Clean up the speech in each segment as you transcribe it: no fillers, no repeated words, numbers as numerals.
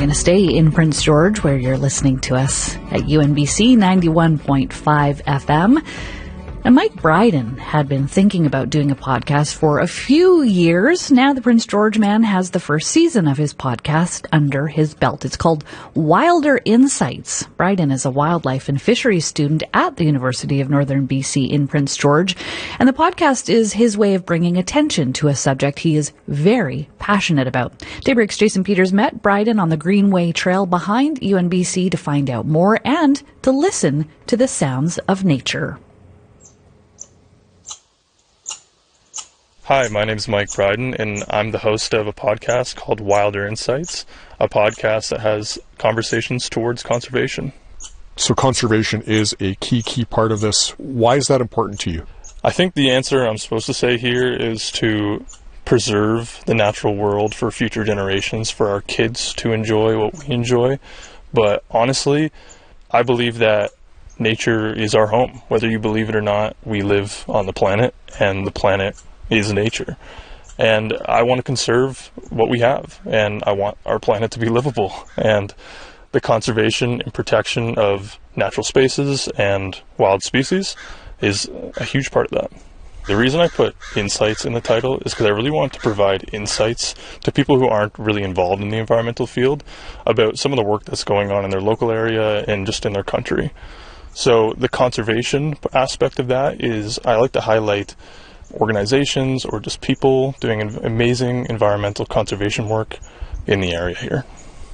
going to stay in Prince George, where you're listening to us at UNBC 91.5 FM. And Mike Bryden had been thinking about doing a podcast for a few years. Now the Prince George man has the first season of his podcast under his belt. It's called Wilder Insights. Bryden is a wildlife and fisheries student at the University of Northern BC in Prince George. And the podcast is his way of bringing attention to a subject he is very passionate about. Daybreak's Jason Peters met Bryden on the Greenway Trail behind UNBC to find out more and to listen to the sounds of nature. Hi, my name is Mike Bryden, and I'm the host of a podcast called Wilder Insights, a podcast that has conversations towards conservation. So conservation is a key part of this. Why is that important to you? I think the answer I'm supposed to say here is to preserve the natural world for future generations, for our kids to enjoy what we enjoy. But honestly, I believe that nature is our home. Whether you believe it or not, we live on the planet, and the planet is nature. And I want to conserve what we have, and I want our planet to be livable. And the conservation and protection of natural spaces and wild species is a huge part of that. The reason I put insights in the title is because I really want to provide insights to people who aren't really involved in the environmental field about some of the work that's going on in their local area and just in their country. So the conservation aspect of that is I like to highlight organizations or just people doing amazing environmental conservation work in the area here.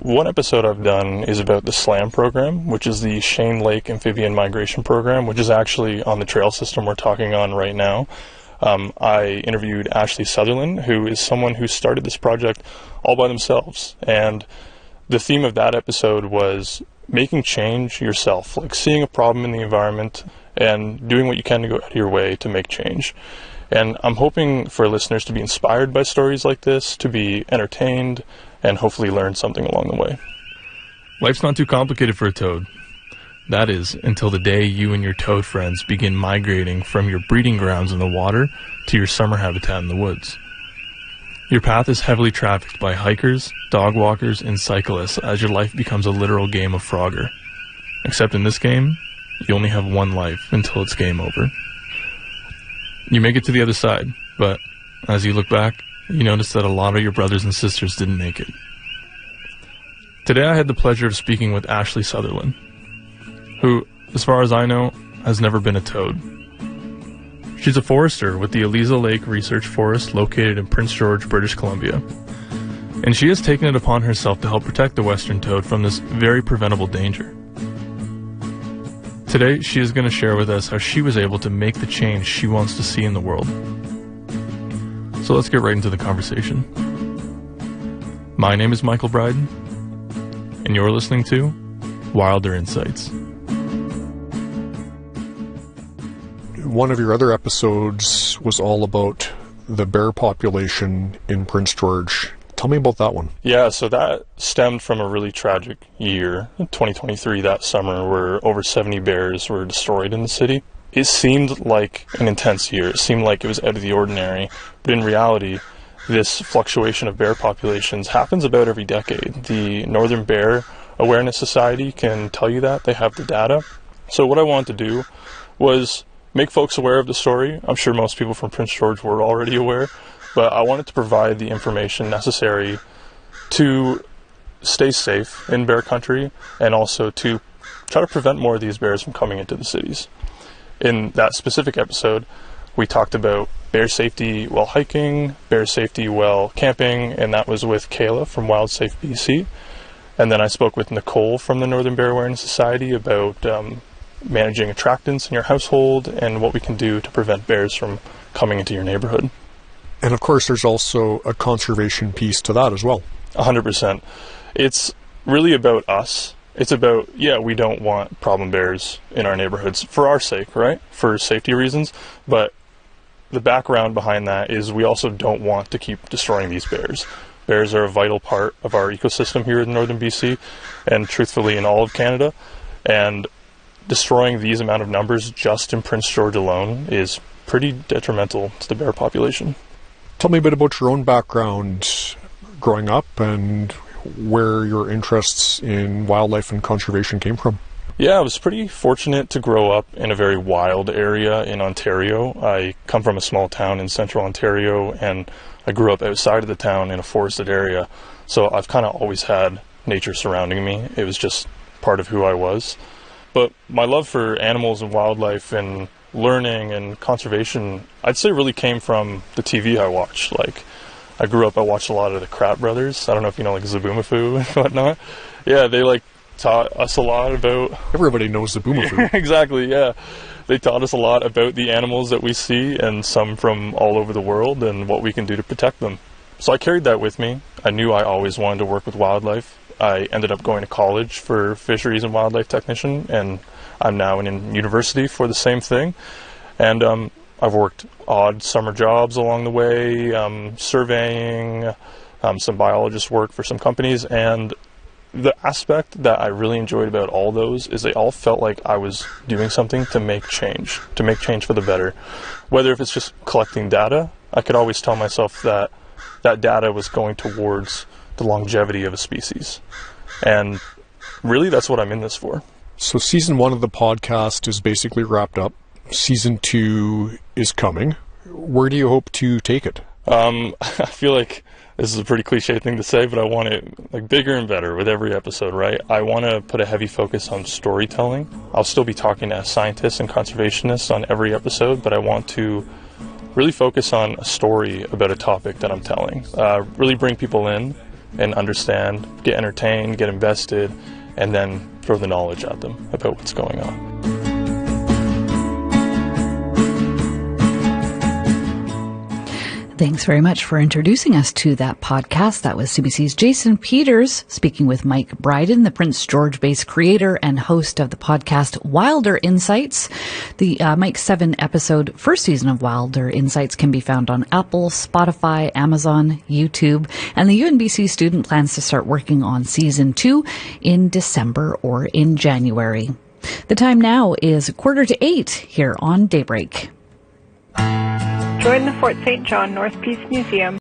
One episode I've done is about the SLAM program, which is the Cheyne Lake Amphibian Migration Program, which is actually on the trail system we're talking on right now. I interviewed Ashley Sutherland, who is someone who started this project all by themselves. And the theme of that episode was making change yourself, like seeing a problem in the environment and doing what you can to go out of your way to make change. And I'm hoping for listeners to be inspired by stories like this, to be entertained, and hopefully learn something along the way. Life's not too complicated for a toad. That is, until the day you and your toad friends begin migrating from your breeding grounds in the water to your summer habitat in the woods. Your path is heavily trafficked by hikers, dog walkers, and cyclists as your life becomes a literal game of Frogger. Except in this game, you only have one life until it's game over. You make it to the other side, but as you look back, you notice that a lot of your brothers and sisters didn't make it. Today I had the pleasure of speaking with Ashley Sutherland, who, as far as I know, has never been a toad. She's a forester with the Eliza Lake Research Forest located in Prince George, British Columbia, and she has taken it upon herself to help protect the western toad from this very preventable danger. Today, she is going to share with us how she was able to make the change she wants to see in the world. So let's get right into the conversation. My name is Michael Bryden, and you're listening to Wilder Insights. One of your other episodes was all about the bear population in Prince George. Tell me about that one. Yeah, so that stemmed from a really tragic year, 2023, that summer, where over 70 bears were destroyed in the city. It seemed like an intense year. It seemed like it was out of the ordinary. But in reality, this fluctuation of bear populations happens about every decade. The Northern Bear Awareness Society can tell you that. They have the data. So what I wanted to do was make folks aware of the story. I'm sure most people from Prince George were already aware. But I wanted to provide the information necessary to stay safe in bear country and also to try to prevent more of these bears from coming into the cities. In that specific episode, we talked about bear safety while hiking, bear safety while camping, and that was with Kayla from Wild Safe BC. And then I spoke with Nicole from the Northern Bear Awareness Society about managing attractants in your household and what we can do to prevent bears from coming into your neighborhood. And of course, there's also a conservation piece to that as well. 100%. It's really about us. It's about, we don't want problem bears in our neighborhoods for our sake, right? For safety reasons. But the background behind that is we also don't want to keep destroying these bears. Bears are a vital part of our ecosystem here in northern BC and truthfully in all of Canada. And destroying these amount of numbers just in Prince George alone is pretty detrimental to the bear population. Tell me a bit about your own background growing up and where your interests in wildlife and conservation came from. Yeah, I was pretty fortunate to grow up in a very wild area in Ontario. I come from a small town in central Ontario, and I grew up outside of the town in a forested area. So I've kind of always had nature surrounding me. It was just part of who I was. But my love for animals and wildlife and learning and conservation, I'd say really came from the TV I watched. Like, I grew up, I watched a lot of the Kratt brothers. I don't know if you know, like, Zaboomafoo and whatnot. Yeah, they, like, taught us a lot about... Everybody knows the Zaboomafoo. Exactly, yeah. They taught us a lot about the animals that we see, and some from all over the world, and what we can do to protect them. So I carried that with me. I knew I always wanted to work with wildlife. I ended up going to college for fisheries and wildlife technician, and I'm now in university for the same thing. And I've worked odd summer jobs along the way, surveying, some biologist work for some companies, and the aspect that I really enjoyed about all those is they all felt like I was doing something to make change for the better. Whether if it's just collecting data, I could always tell myself that that data was going towards the longevity of a species. And really, that's what I'm in this for. So season 1 of the podcast is basically wrapped up. Season 2 is coming. Where do you hope to take it? I feel like this is a pretty cliche thing to say, but I want it like bigger and better with every episode, right? I want to put a heavy focus on storytelling. I'll still be talking to scientists and conservationists on every episode, but I want to really focus on a story about a topic that I'm telling. Really bring people in and understand, get entertained, get invested, and then throw the knowledge at them about what's going on. Thanks very much for introducing us to that podcast. That was CBC's Jason Peters speaking with Mike Bryden, the Prince George-based creator and host of the podcast Wilder Insights. The Mike's 7-episode first season of Wilder Insights can be found on Apple, Spotify, Amazon, YouTube, and the UNBC student plans to start working on season 2 in December or in January. The time now is 7:45 here on Daybreak. Join the Fort St. John North Peace Museum